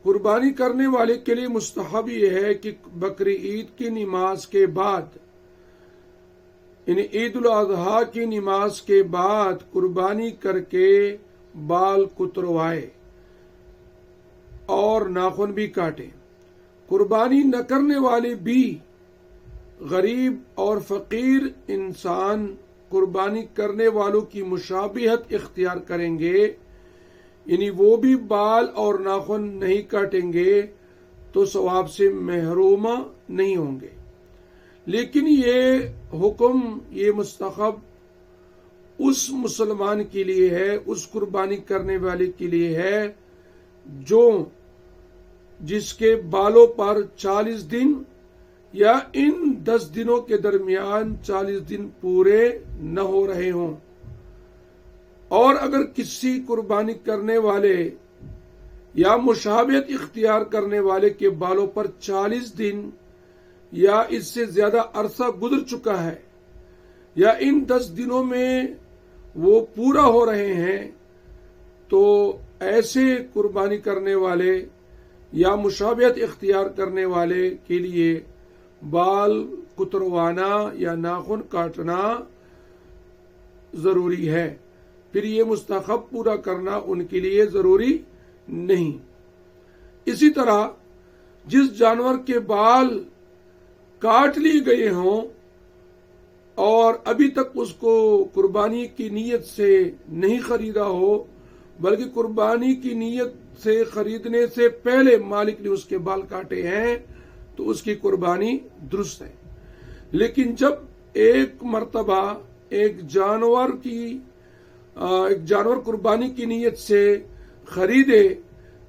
قربانی کرنے والے کے لیے مستحب یہ ہے کہ بقر عید کی نماز کے بعد، یعنی عید الاضحیٰ کی نماز کے بعد قربانی کر کے بال کتروائے اور ناخن بھی کاٹے۔ قربانی نہ کرنے والے بھی، غریب اور فقیر انسان قربانی کرنے والوں کی مشابہت اختیار کریں گے، یعنی وہ بھی بال اور ناخن نہیں کاٹیں گے تو ثواب سے محروم نہیں ہوں گے۔ لیکن یہ حکم، یہ مستحب اس مسلمان کے لیے ہے، اس قربانی کرنے والے کے لیے ہے جس کے بالوں پر 40 دن یا ان 10 دنوں کے درمیان 40 دن پورے نہ ہو رہے ہوں۔ اور اگر کسی قربانی کرنے والے یا مشابہت اختیار کرنے والے کے بالوں پر 40 دن یا اس سے زیادہ عرصہ گزر چکا ہے، یا ان 10 دنوں میں وہ پورا ہو رہے ہیں، تو ایسے قربانی کرنے والے یا مشابہت اختیار کرنے والے کے لیے بال کتروانا یا ناخن کاٹنا ضروری ہے، پھر یہ مستحب پورا کرنا ان کے لیے ضروری نہیں۔ اسی طرح جس جانور کے بال کاٹ لیے گئے ہوں اور ابھی تک اس کو قربانی کی نیت سے نہیں خریدا ہو، بلکہ قربانی کی نیت سے خریدنے سے پہلے مالک نے اس کے بال کاٹے ہیں، تو اس کی قربانی درست ہے۔ لیکن جب ایک مرتبہ ایک جانور قربانی کی نیت سے خریدے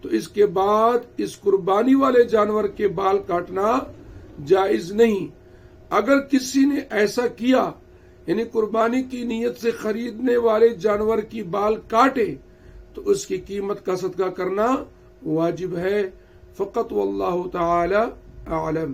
تو اس کے بعد اس قربانی والے جانور کے بال کاٹنا جائز نہیں۔ اگر کسی نے ایسا کیا، یعنی قربانی کی نیت سے خریدنے والے جانور کی بال کاٹے، تو اس کی قیمت کا صدقہ کرنا واجب ہے۔ فقط واللہ تعالی اعلم۔